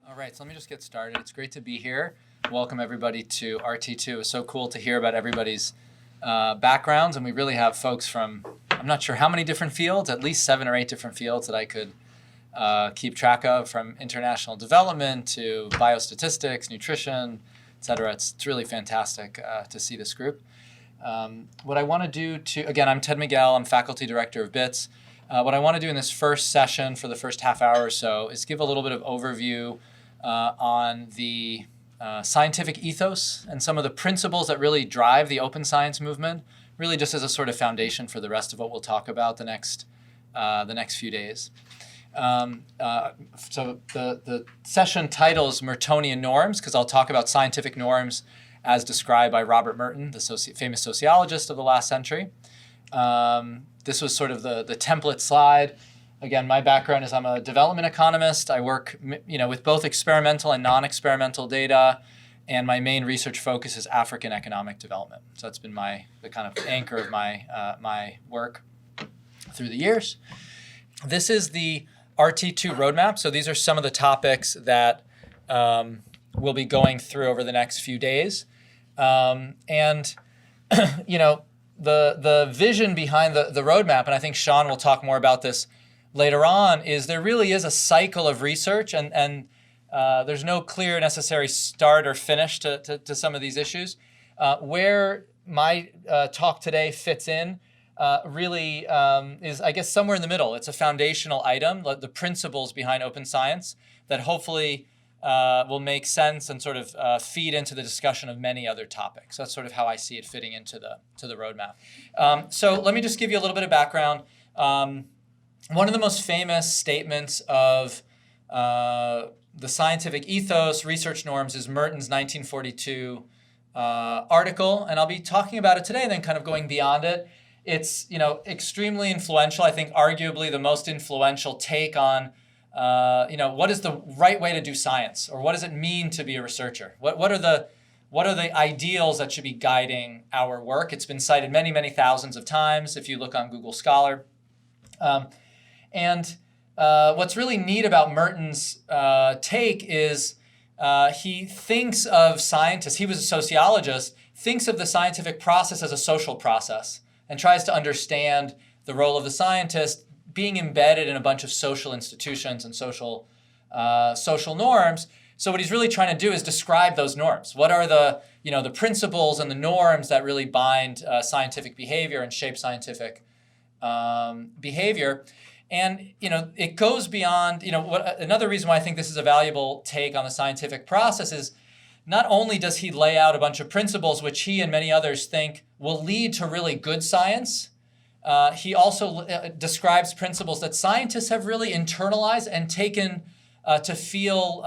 All right, so let me just get started. It's great to be here. Welcome everybody to RT2. It was so cool to hear about everybody's backgrounds, and we really have folks from, I'm not sure how many different fields, at least 7 or 8 different fields that I could keep track of, from international development to biostatistics, nutrition, et cetera. It's really fantastic to see this group. What I want to do again, I'm Ted Miguel, I'm faculty director of BITS. What I want to do in this first session for the first half hour or so is give a little bit of overview on the scientific ethos and some of the principles that really drive the open science movement, really just as a sort of foundation for the rest of what we'll talk about the next few days. So the session title is Mertonian Norms, because I'll talk about scientific norms as described by Robert Merton, the famous sociologist of the last century. This was sort of the template slide. Again, my background is I'm a development economist. I work with both experimental and non-experimental data, and my main research focus is African economic development. So that's been the kind of anchor of my work through the years. This is the RT2 roadmap. So these are some of the topics that we'll be going through over the next few days. The vision behind the roadmap, and I think Sean will talk more about this later on, is there really is a cycle of research, and there's no clear necessary start or finish to some of these issues. Where my talk today fits in really is, I guess, somewhere in the middle. It's a foundational item, the principles behind open science that hopefully will make sense and sort of feed into the discussion of many other topics. That's sort of how I see it fitting into the roadmap. So let me just give you a little bit of background. One of the most famous statements of the scientific ethos, research norms, is Merton's 1942 article, and I'll be talking about it today and then kind of going beyond it. It's extremely influential. I think arguably the most influential take on what is the right way to do science, or what does it mean to be a researcher? What are the ideals that should be guiding our work? It's been cited many, many thousands of times if you look on Google Scholar. What's really neat about Merton's take is he thinks of scientists, he was a sociologist, thinks of the scientific process as a social process and tries to understand the role of the scientist being embedded in a bunch of social institutions and social norms. So what he's really trying to do is describe those norms. What are the principles and the norms that really bind scientific behavior and shape scientific behavior? And it goes beyond. Another reason why I think this is a valuable take on the scientific process is not only does he lay out a bunch of principles which he and many others think will lead to really good science. He also describes principles that scientists have really internalized and taken to feel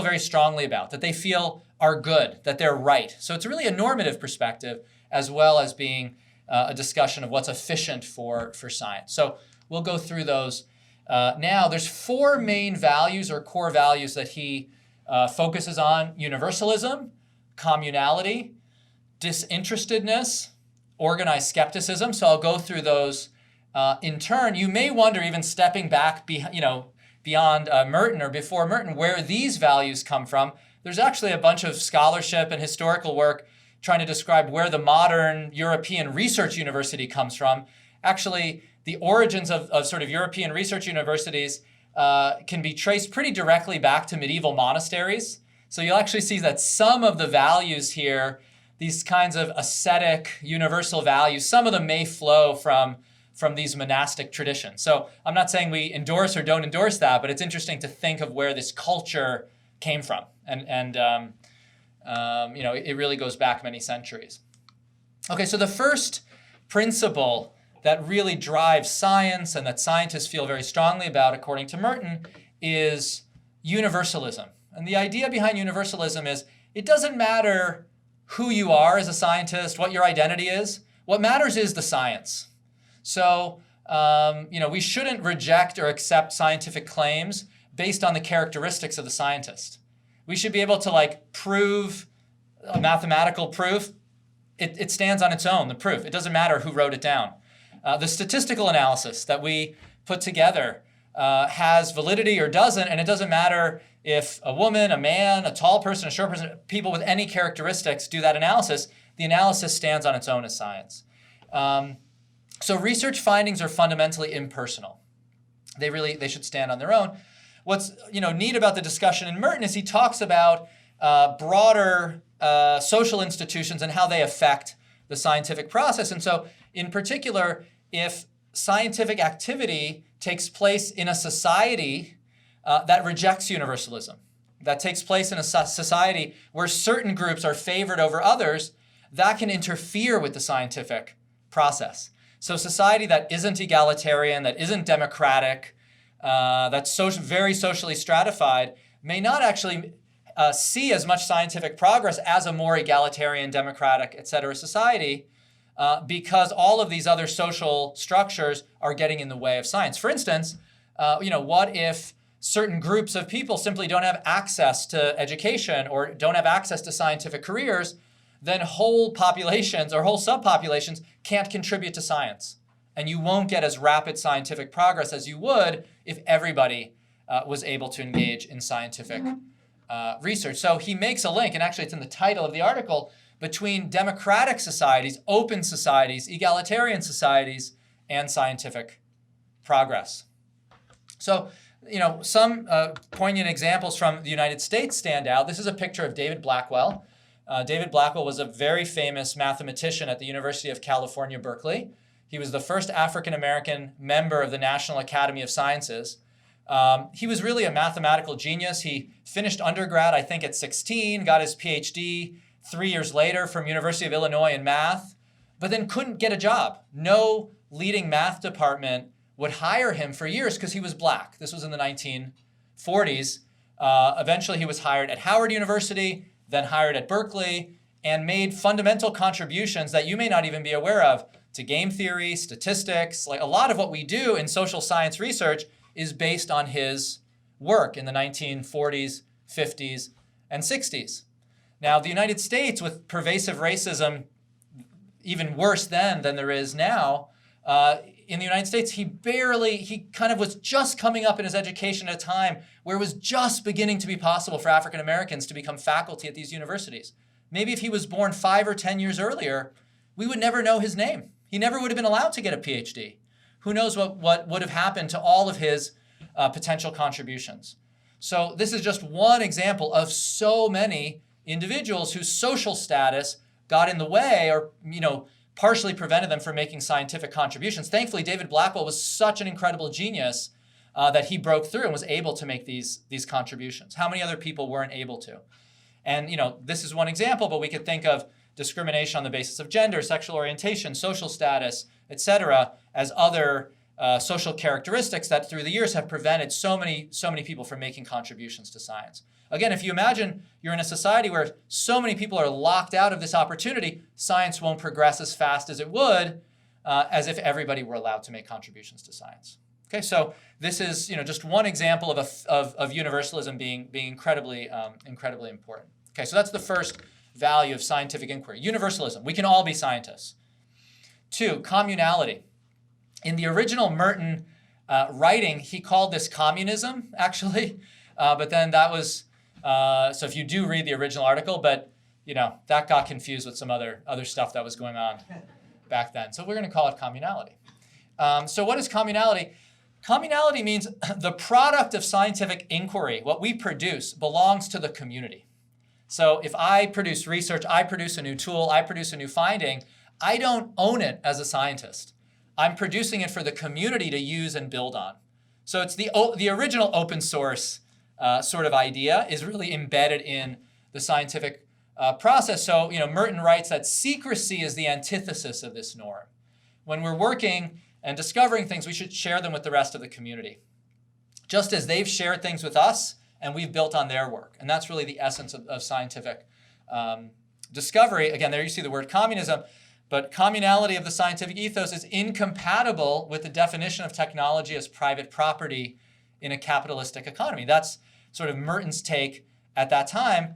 very strongly about, that they feel are good, that they're right. So it's really a normative perspective as well as being a discussion of what's efficient for science. So we'll go through those now. There's 4 main values or core values that he focuses on: universalism, communality, disinterestedness, organized skepticism. So I'll go through those in turn. You may wonder, even stepping back beyond Merton or before Merton, where these values come from. There's actually a bunch of scholarship and historical work trying to describe where the modern European research university comes from. Actually, the origins of sort of European research universities can be traced pretty directly back to medieval monasteries. So you'll actually see that some of the values here, these kinds of ascetic universal values, some of them may flow from these monastic traditions. So I'm not saying we endorse or don't endorse that, but it's interesting to think of where this culture came from. And it really goes back many centuries. Okay, so the first principle that really drives science and that scientists feel very strongly about, according to Merton, is universalism. And the idea behind universalism is it doesn't matter who you are as a scientist, what your identity is. What matters is the science. So, we shouldn't reject or accept scientific claims based on the characteristics of the scientist. We should be able to prove a mathematical proof. It stands on its own, the proof. It doesn't matter who wrote it down. The statistical analysis that we put together has validity or doesn't, and it doesn't matter if a woman, a man, a tall person, a short person, people with any characteristics do that analysis. The analysis stands on its own as science. So research findings are fundamentally impersonal. They should stand on their own. What's neat about the discussion in Merton is he talks about broader social institutions and how they affect the scientific process. And so in particular, if scientific activity takes place in a society that rejects universalism, that takes place in a society where certain groups are favored over others, that can interfere with the scientific process. So society that isn't egalitarian, that isn't democratic, that's very socially stratified, may not actually see as much scientific progress as a more egalitarian, democratic, et cetera society, because all of these other social structures are getting in the way of science. For instance, what if certain groups of people simply don't have access to education or don't have access to scientific careers? Then whole populations or whole subpopulations can't contribute to science. And you won't get as rapid scientific progress as you would if everybody was able to engage in scientific research. So he makes a link, and actually it's in the title of the article, between democratic societies, open societies, egalitarian societies, and scientific progress. So, some poignant examples from the United States stand out. This is a picture of David Blackwell. David Blackwell was a very famous mathematician at the University of California, Berkeley. He was the first African-American member of the National Academy of Sciences. He was really a mathematical genius. He finished undergrad, I think, at 16, got his PhD 3 years later from University of Illinois in math, but then couldn't get a job. No leading math department would hire him for years because he was black. This was in the 1940s. Eventually, he was hired at Howard University, then hired at Berkeley, and made fundamental contributions that you may not even be aware of to game theory, statistics. Like a lot of what we do in social science research is based on his work in the 1940s, 50s, and 60s. Now, the United States, with pervasive racism, even worse then than there is now, in the United States, he kind of was just coming up in his education at a time where it was just beginning to be possible for African Americans to become faculty at these universities. Maybe if he was born 5 or 10 years earlier, we would never know his name. He never would have been allowed to get a PhD. Who knows what would have happened to all of his potential contributions. So this is just one example of so many individuals whose social status got in the way or, partially prevented them from making scientific contributions. Thankfully, David Blackwell was such an incredible genius that he broke through and was able to make these contributions. How many other people weren't able to? And, this is one example, but we could think of discrimination on the basis of gender, sexual orientation, social status, etc., as other social characteristics that through the years have prevented so many people from making contributions to science. Again, if you imagine you're in a society where so many people are locked out of this opportunity, science won't progress as fast as it would as if everybody were allowed to make contributions to science. Okay, so this is just one example of universalism being incredibly important. Okay, so that's the first value of scientific inquiry. Universalism, we can all be scientists. 2, communality. In the original Merton writing, he called this communism, actually, but then that was, so if you do read the original article, but that got confused with some other stuff that was going on back then. So we're going to call it communality. So what is communality? Communality means the product of scientific inquiry, what we produce, belongs to the community. So if I produce research, I produce a new tool, I produce a new finding, I don't own it as a scientist. I'm producing it for the community to use and build on. So it's the original open source sort of idea is really embedded in the scientific process. So Merton writes that secrecy is the antithesis of this norm. When we're working and discovering things, we should share them with the rest of the community. Just as they've shared things with us and we've built on their work. And that's really the essence of scientific discovery. Again, there you see the word communism. But communality of the scientific ethos is incompatible with the definition of technology as private property in a capitalistic economy. That's sort of Merton's take at that time.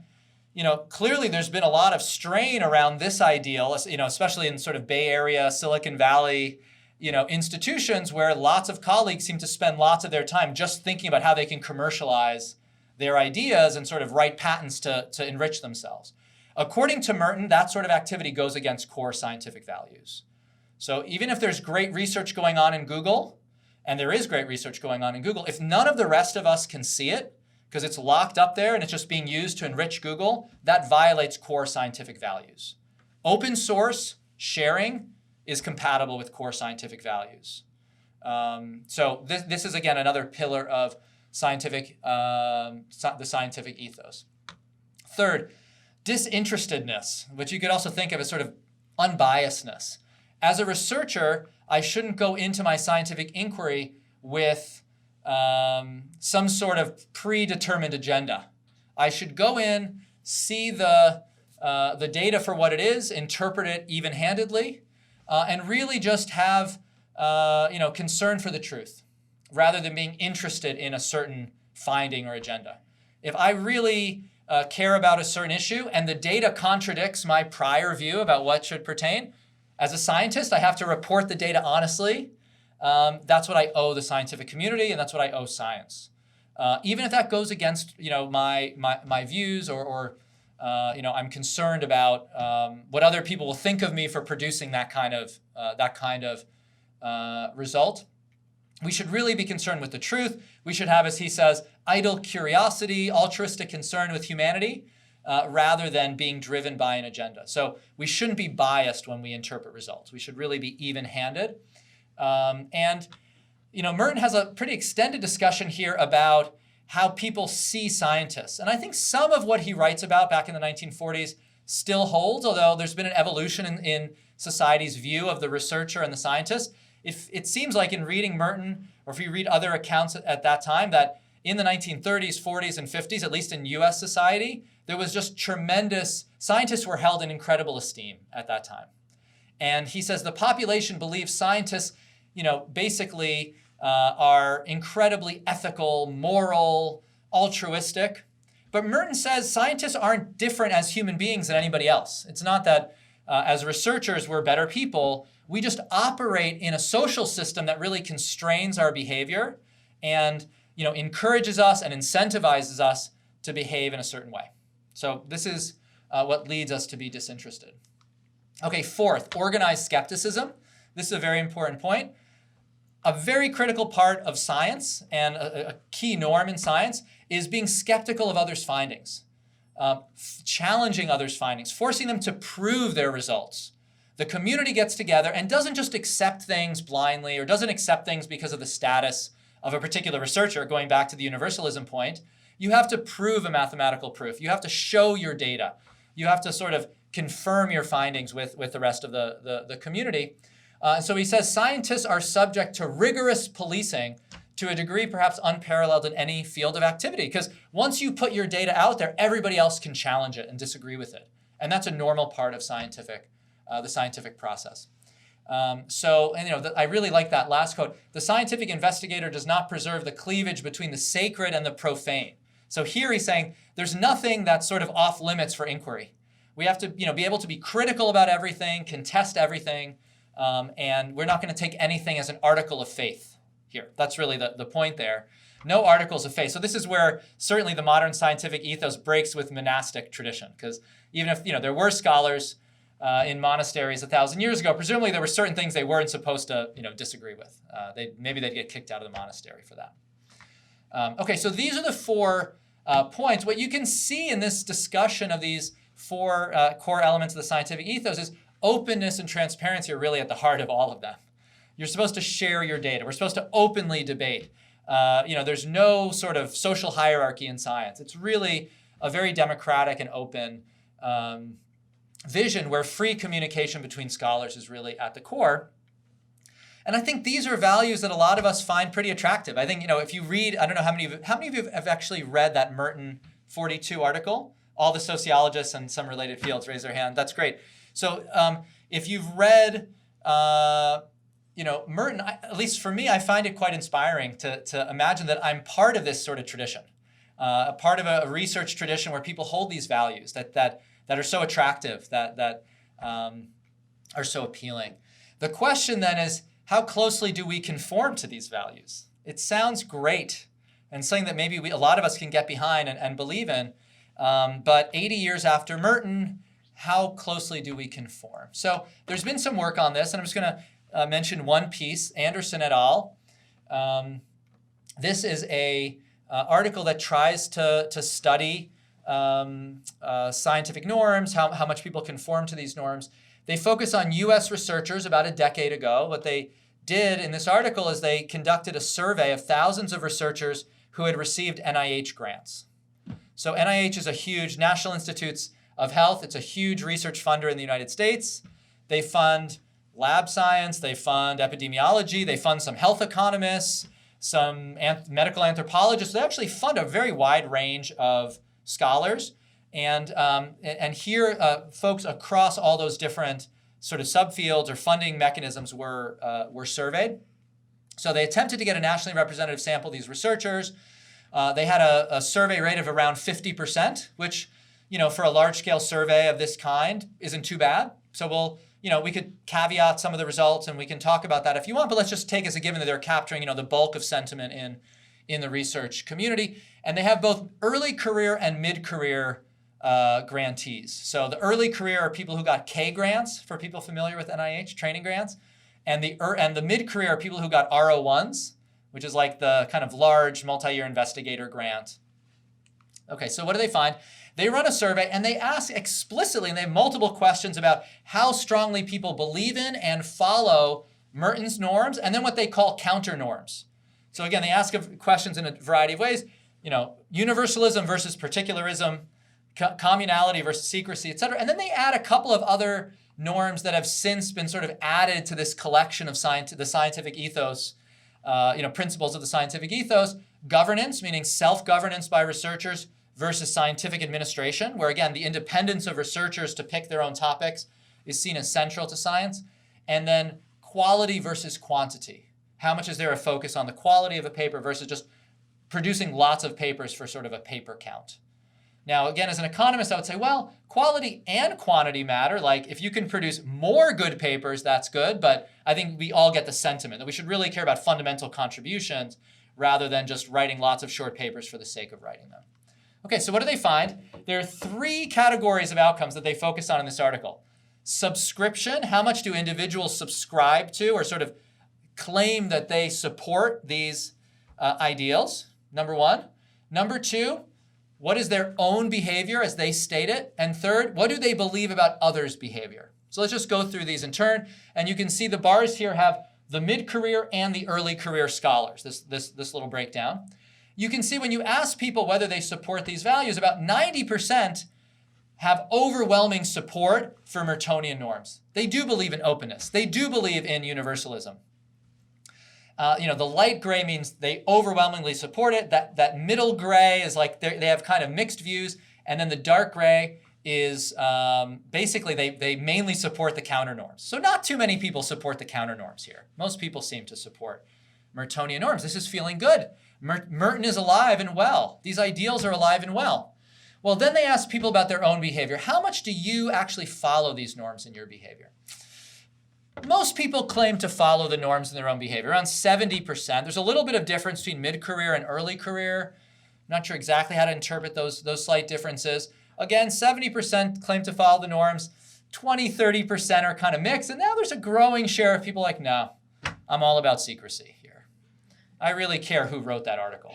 Clearly there's been a lot of strain around this ideal, especially in sort of Bay Area, Silicon Valley, institutions where lots of colleagues seem to spend lots of their time just thinking about how they can commercialize their ideas and sort of write patents to enrich themselves. According to Merton, that sort of activity goes against core scientific values. So even if there's great research going on in Google, and there is great research going on in Google, if none of the rest of us can see it, because it's locked up there and it's just being used to enrich Google, that violates core scientific values. Open source sharing is compatible with core scientific values. So this is, again, another pillar of scientific, the scientific ethos. Third, disinterestedness, which you could also think of as sort of unbiasedness. As a researcher, I shouldn't go into my scientific inquiry with some sort of predetermined agenda. I should go in, see the data for what it is, interpret it even-handedly, and really just have concern for the truth, rather than being interested in a certain finding or agenda. If I really care about a certain issue and the data contradicts my prior view about what should pertain, as a scientist, I have to report the data honestly. That's what I owe the scientific community, and that's what I owe science. Even if that goes against my views, or I'm concerned about what other people will think of me for producing that kind of result. We should really be concerned with the truth. We should have, as he says, idle curiosity, altruistic concern with humanity, rather than being driven by an agenda. So we shouldn't be biased when we interpret results. We should really be even-handed. And Merton has a pretty extended discussion here about how people see scientists. And I think some of what he writes about back in the 1940s still holds, although there's been an evolution in society's view of the researcher and the scientist. It seems like in reading Merton, or if you read other accounts at that time, that in the 1930s, 40s, and 50s, at least in US society, there was just tremendous, scientists were held in incredible esteem at that time. And he says the population believes scientists, basically are incredibly ethical, moral, altruistic. But Merton says scientists aren't different as human beings than anybody else. It's not that as researchers we're better people. We just operate in a social system that really constrains our behavior and encourages us and incentivizes us to behave in a certain way. So this is what leads us to be disinterested. Okay, fourth, organized skepticism. This is a very important point. A very critical part of science and a key norm in science is being skeptical of others' findings, challenging others' findings, forcing them to prove their results. The community gets together and doesn't just accept things blindly or doesn't accept things because of the status of a particular researcher, going back to the universalism point. You have to prove a mathematical proof. You have to show your data. You have to sort of confirm your findings with the rest of the community. So he says scientists are subject to rigorous policing to a degree perhaps unparalleled in any field of activity. Because once you put your data out there, everybody else can challenge it and disagree with it. And that's a normal part of the scientific process. I really like that last quote. The scientific investigator does not preserve the cleavage between the sacred and the profane. So here he's saying there's nothing that's sort of off limits for inquiry. We have to be able to be critical about everything, contest everything, and we're not going to take anything as an article of faith here. That's really the point there. No articles of faith. So this is where certainly the modern scientific ethos breaks with monastic tradition, because even if there were scholars in monasteries 1,000 years ago, presumably there were certain things they weren't supposed to disagree with. Maybe they'd get kicked out of the monastery for that. Okay, so these are the 4 points. What you can see in this discussion of these 4 core elements of the scientific ethos is openness and transparency are really at the heart of all of them. You're supposed to share your data. We're supposed to openly debate. There's no sort of social hierarchy in science. It's really a very democratic and open vision where free communication between scholars is really at the core. And I think these are values that a lot of us find pretty attractive. I think, if you read, I don't know how many of you have actually read that Merton 42 article? All the sociologists and some related fields raise their hand. That's great. So if you've read, Merton, at least for me, I find it quite inspiring to imagine that I'm part of this sort of tradition, a part of a research tradition where people hold these values that are so attractive, that are so appealing. The question then is, how closely do we conform to these values? It sounds great and something that maybe a lot of us can get behind and believe in. But 80 years after Merton, how closely do we conform? So there's been some work on this, and I'm just going to mention one piece, Anderson et al. This is a article that tries to study scientific norms, how much people conform to these norms. They focus on US researchers about a decade ago. What they did in this article is they conducted a survey of thousands of researchers who had received NIH grants. So NIH is a huge, National Institutes of Health. It's a huge research funder in the United States. They fund lab science, they fund epidemiology, they fund some health economists, some medical anthropologists. They actually fund a very wide range of scholars. And here, folks across all those different sort of subfields or funding mechanisms were surveyed. So they attempted to get a nationally representative sample of these researchers. They had a survey rate of around 50%, which, for a large-scale survey of this kind isn't too bad. So we could caveat some of the results, and we can talk about that if you want, but let's just take as a given that they're capturing, the bulk of sentiment in the research community. And they have both early career and mid-career grantees. So the early career are people who got K grants, for people familiar with NIH, training grants. And the mid-career are people who got R01s, which is like the kind of large multi-year investigator grant. Okay, so what do they find? They run a survey and they ask explicitly, and they have multiple questions about how strongly people believe in and follow Merton's norms, and then what they call counter norms. So again, they ask questions in a variety of ways, universalism versus particularism, communality versus secrecy, et cetera. And then they add a couple of other norms that have since been sort of added to this collection of the scientific ethos, principles of the scientific ethos. Governance, meaning self-governance by researchers, versus scientific administration, where again, the independence of researchers to pick their own topics is seen as central to science. And then quality versus quantity. How much is there a focus on the quality of a paper versus just producing lots of papers for sort of a paper count? Now, again, as an economist, I would say, well, quality and quantity matter. Like, if you can produce more good papers, that's good. But I think we all get the sentiment that we should really care about fundamental contributions rather than just writing lots of short papers for the sake of writing them. Okay, so what do they find? There are 3 categories of outcomes that they focus on in this article. Subscription, how much do individuals subscribe to or sort of claim that they support these ideals, number 1. Number 2, what is their own behavior as they state it? And 3rd, what do they believe about others' behavior? So let's just go through these in turn. And you can see the bars here have the mid-career and the early career scholars, this little breakdown. You can see when you ask people whether they support these values, about 90% have overwhelming support for Mertonian norms. They do believe in openness. They do believe in universalism. The light gray means they overwhelmingly support it. That middle gray is like they have kind of mixed views. And then the dark gray is basically they mainly support the counter norms. So not too many people support the counter norms here. Most people seem to support Mertonian norms. This is feeling good. Merton is alive and well. These ideals are alive and well. Well, then they ask people about their own behavior. How much do you actually follow these norms in your behavior? Most people claim to follow the norms in their own behavior, around 70%. There's a little bit of difference between mid-career and early career. I'm not sure exactly how to interpret those slight differences. Again, 70% claim to follow the norms. 20-30% are kind of mixed. And now there's a growing share of people like, no, I'm all about secrecy here. I really care who wrote that article.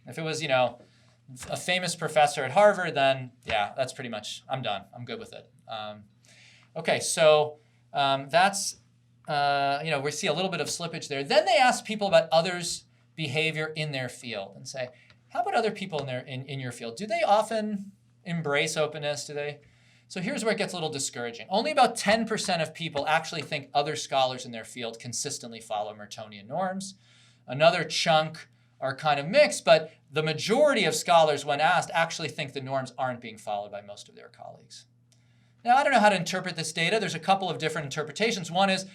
If it was, a famous professor at Harvard, then yeah, that's pretty much, I'm done. I'm good with it. Okay, so that's, we see a little bit of slippage there. Then they ask people about others' behavior in their field and say, how about other people in your field? Do they often embrace openness? Do they? So here's where it gets a little discouraging. Only about 10% of people actually think other scholars in their field consistently follow Mertonian norms. Another chunk are kind of mixed, but the majority of scholars, when asked, actually think the norms aren't being followed by most of their colleagues. Now, I don't know how to interpret this data. There's a couple of different interpretations. One is,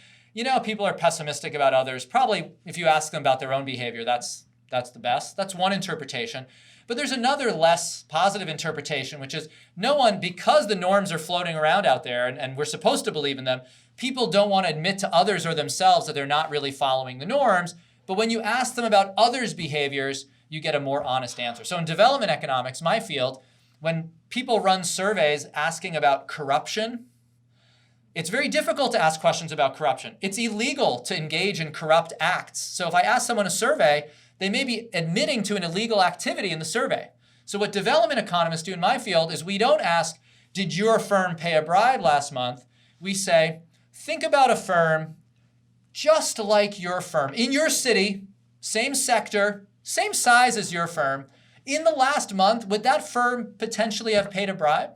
people are pessimistic about others. Probably, if you ask them about their own behavior, that's That's the best. That's one interpretation. But there's another less positive interpretation, which is no one, because the norms are floating around out there and we're supposed to believe in them, people don't want to admit to others or themselves that they're not really following the norms. But when you ask them about others' behaviors, you get a more honest answer. So in development economics, my field, when people run surveys asking about corruption, it's very difficult to ask questions about corruption. It's illegal to engage in corrupt acts. So if I ask someone a survey, they may be admitting to an illegal activity in the survey. So what development economists do in my field is we don't ask, did your firm pay a bribe last month? We say, think about a firm just like your firm, in your city, same sector, same size as your firm. In the last month, would that firm potentially have paid a bribe?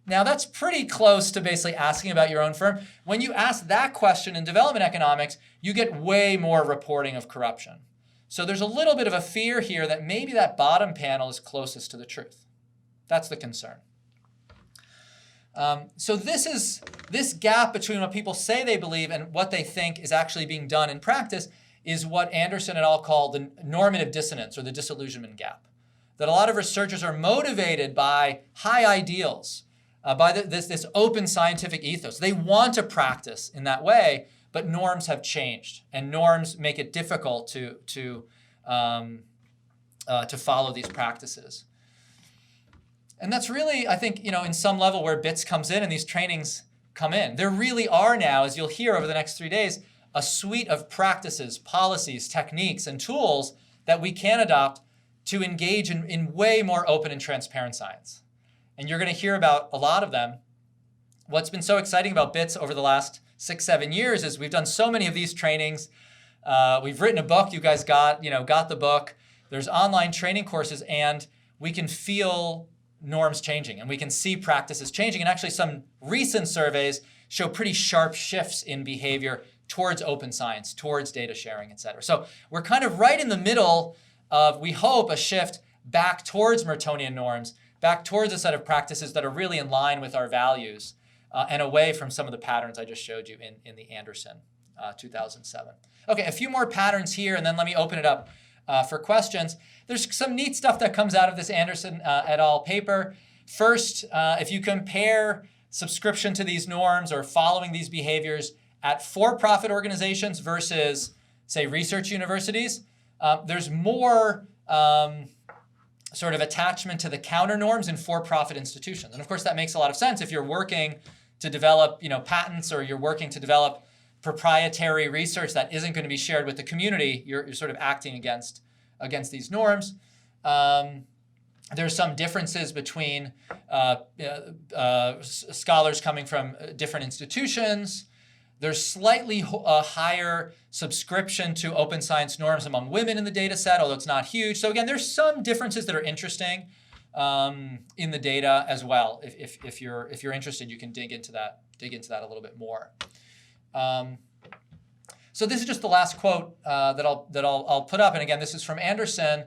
Now, that's pretty close to basically asking about your own firm. When you ask that question in development economics, you get way more reporting of corruption. So there's a little bit of a fear here that maybe that bottom panel is closest to the truth. That's the concern. So this gap between what people say they believe and what they think is actually being done in practice is what Anderson et al. Call the normative dissonance, or the disillusionment gap. That a lot of researchers are motivated by high ideals, by this open scientific ethos. They want to practice in that way, but norms have changed, and norms make it difficult to follow these practices. And that's really, I think, in some level where BITS comes in and these trainings come in. There really are now, as you'll hear over the next 3 days, a suite of practices, policies, techniques, and tools that we can adopt to engage in way more open and transparent science. And you're going to hear about a lot of them. What's been so exciting about BITS over the last 6-7 years is we've done so many of these trainings. We've written a book. You guys got the book. There's online training courses, and we can feel norms changing, and we can see practices changing. And actually, some recent surveys show pretty sharp shifts in behavior towards open science, towards data sharing, et cetera. So we're kind of right in the middle of, we hope, a shift back towards Mertonian norms, back towards a set of practices that are really in line with our values, and away from some of the patterns I just showed you in the Anderson 2007. Okay, a few more patterns here, and then let me open it up for questions. There's some neat stuff that comes out of this Anderson et al. Paper. First, if you compare subscription to these norms or following these behaviors at for-profit organizations versus, say, research universities, there's more sort of attachment to the counter norms in for-profit institutions. And of course, that makes a lot of sense if you're working to develop patents, or you're working to develop proprietary research that isn't going to be shared with the community. You're sort of acting against these norms. There's some differences between scholars coming from different institutions. There's slightly higher subscription to open science norms among women in the data set, although it's not huge. So again, there's some differences that are interesting in the data as well. If you're interested, you can dig into that a little bit more. So this is just the last quote that I'll put up, and again, this is from Anderson.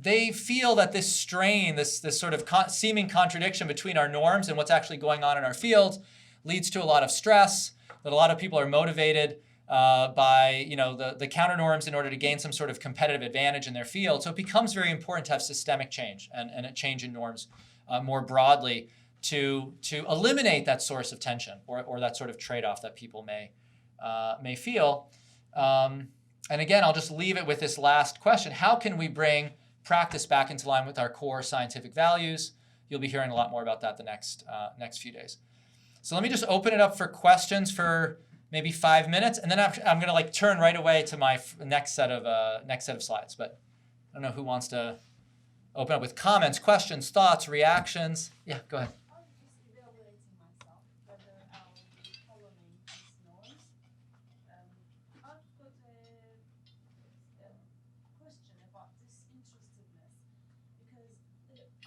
They feel that this strain, this sort of seeming contradiction between our norms and what's actually going on in our field, leads to a lot of stress. That a lot of people are motivated by the counter norms in order to gain some sort of competitive advantage in their field. So it becomes very important to have systemic change and a change in norms more broadly to eliminate that source of tension or that sort of trade-off that people may feel. And again, I'll just leave it with this last question. How can we bring practice back into line with our core scientific values? You'll be hearing a lot more about that the next few days. So let me just open it up for questions for maybe 5 minutes, and then I'm going to turn right away to my next set of slides. But I don't know who wants to open up with comments, questions, thoughts, reactions. Yeah, go ahead.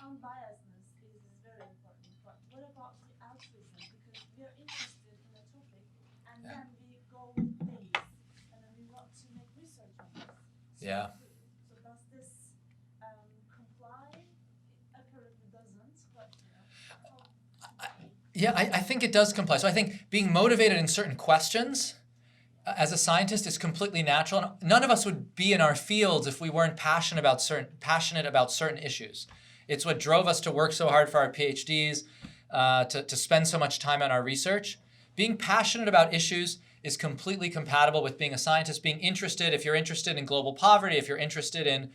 Unbiasedness is very important, but what about the altruism? Because we are interested in a topic, and then we go days, and then we want to make research on this. Yeah. So does this comply? Apparently doesn't, but Yeah, I think it does comply. So I think being motivated in certain questions as a scientist is completely natural. None of us would be in our fields if we weren't passionate about certain issues. It's what drove us to work so hard for our PhDs, to spend so much time on our research. Being passionate about issues is completely compatible with being a scientist, being interested. If you're interested in global poverty, if you're interested in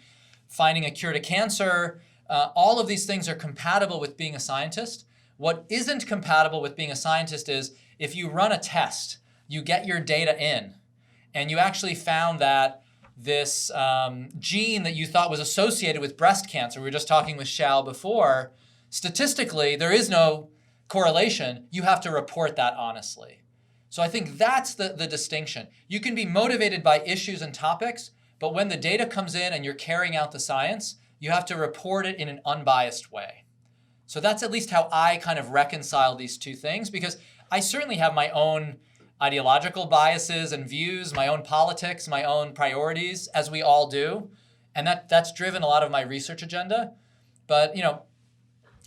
finding a cure to cancer, all of these things are compatible with being a scientist. What isn't compatible with being a scientist is if you run a test, you get your data in, and you actually found that this gene that you thought was associated with breast cancer, we were just talking with Shal before, statistically, there is no correlation. You have to report that honestly. So I think that's the distinction. You can be motivated by issues and topics, but when the data comes in and you're carrying out the science, you have to report it in an unbiased way. So that's at least how I kind of reconcile these two things, because I certainly have my own ideological biases and views, my own politics, my own priorities, as we all do. And that's driven a lot of my research agenda. But,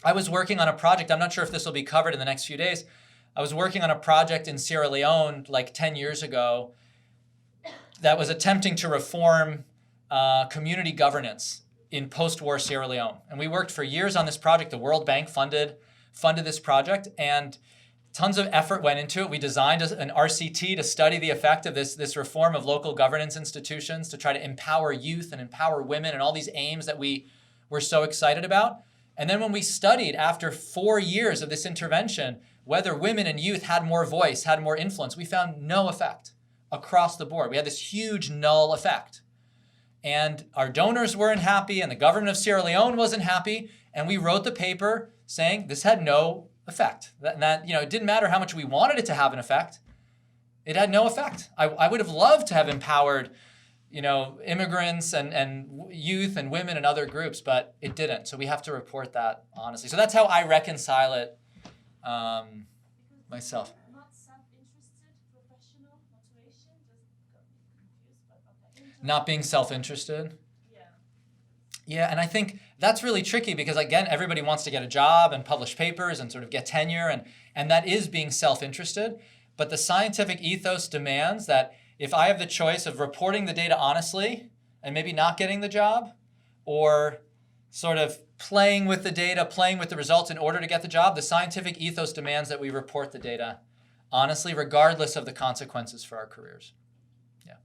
I was working on a project. I'm not sure if this will be covered in the next few days. I was working on a project in Sierra Leone like 10 years ago that was attempting to reform community governance in post-war Sierra Leone. And we worked for years on this project. The World Bank funded this project, and tons of effort went into it. We designed an RCT to study the effect of this reform of local governance institutions to try to empower youth and empower women and all these aims that we were so excited about. And then when we studied after 4 years of this intervention, whether women and youth had more voice, had more influence, we found no effect across the board. We had this huge null effect. And our donors weren't happy, and the government of Sierra Leone wasn't happy, and we wrote the paper saying this had no effect. That it didn't matter how much we wanted it to have an effect. It had no effect. I would have loved to have empowered, immigrants and youth and women and other groups, but it didn't. So we have to report that honestly. So that's how I reconcile it myself. Not self-interested, professional motivation, just got me confused, but okay. Not being self-interested. Yeah. Yeah, and I think that's really tricky because, again, everybody wants to get a job and publish papers and sort of get tenure, and that is being self-interested. But the scientific ethos demands that if I have the choice of reporting the data honestly and maybe not getting the job, or sort of playing with the data, playing with the results in order to get the job, the scientific ethos demands that we report the data honestly, regardless of the consequences for our careers. Yeah.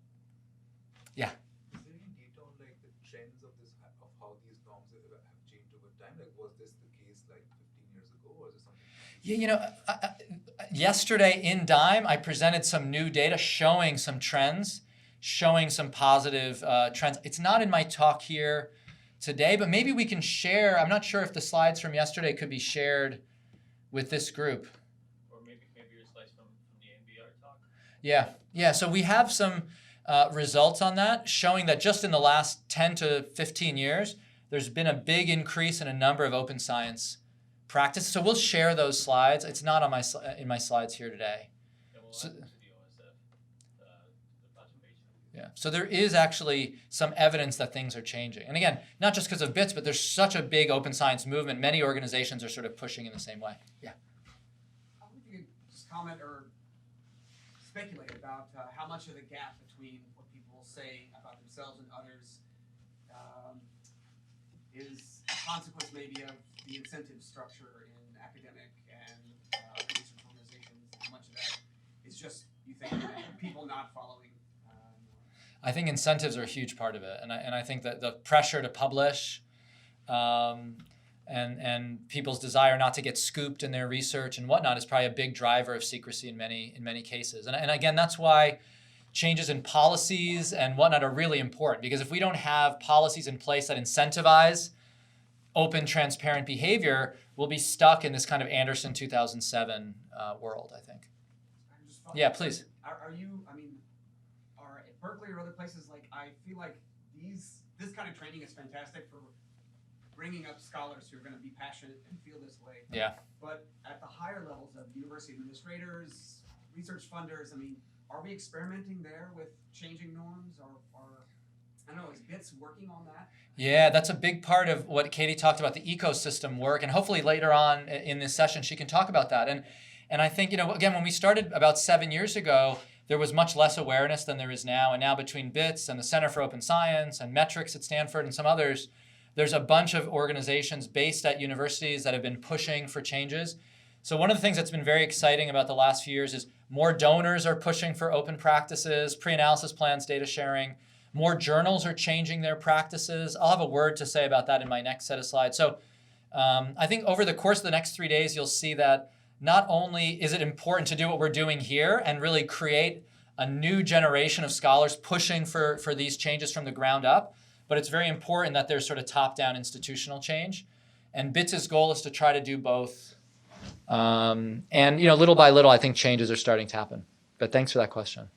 Yeah. Is there any data on like the trends of how these norms have changed over time? Like, was this the case like 15 years ago, or is it something? Yeah, yesterday in Dime, I presented some new data showing some trends, showing some positive trends. It's not in my talk here today, but maybe we can share. I'm not sure if the slides from yesterday could be shared with this group. Or maybe your slides from the NBR talk. Yeah. So we have some results on that showing that just in the last 10 to 15 years, there's been a big increase in a number of open science practices. So we'll share those slides. It's not on in my slides here today. And we'll So- add it to the OSF, the presentation. Yeah. So there is actually some evidence that things are changing. And again, not just because of BITS, but there's such a big open science movement. Many organizations are sort of pushing in the same way. Yeah. I wonder if you could just comment or speculate about how much of the gap between what people say about themselves and others is a consequence maybe of the incentive structure in academic and research organizations. How much of that is just, you think, people not following norms? I think incentives are a huge part of it. And I think that the pressure to publish and people's desire not to get scooped in their research and whatnot is probably a big driver of secrecy in many cases. And again, that's why changes in policies and whatnot are really important, because if we don't have policies in place that incentivize open, transparent behavior, we'll be stuck in this kind of Anderson 2007 world, I think. Yeah, please. Are you, are at Berkeley or other places, like, I feel like this kind of training is fantastic for bringing up scholars who are going to be passionate and feel this way. Yeah. But at the higher levels of university administrators, research funders, are we experimenting there with changing norms, or I don't know, is BITS working on that? Yeah, that's a big part of what Katie talked about, the ecosystem work, and hopefully later on in this session she can talk about that. And I think, again, when we started about 7 years ago, there was much less awareness than there is now. And now between BITS and the Center for Open Science and Metrics at Stanford and some others, there's a bunch of organizations based at universities that have been pushing for changes. So one of the things that's been very exciting about the last few years is more donors are pushing for open practices, pre-analysis plans, data sharing. More journals are changing their practices. I'll have a word to say about that in my next set of slides. So I think over the course of the next 3 days, you'll see that not only is it important to do what we're doing here and really create a new generation of scholars pushing for these changes from the ground up, but it's very important that there's sort of top-down institutional change. And BITS's goal is to try to do both. And little by little, I think changes are starting to happen. But thanks for that question.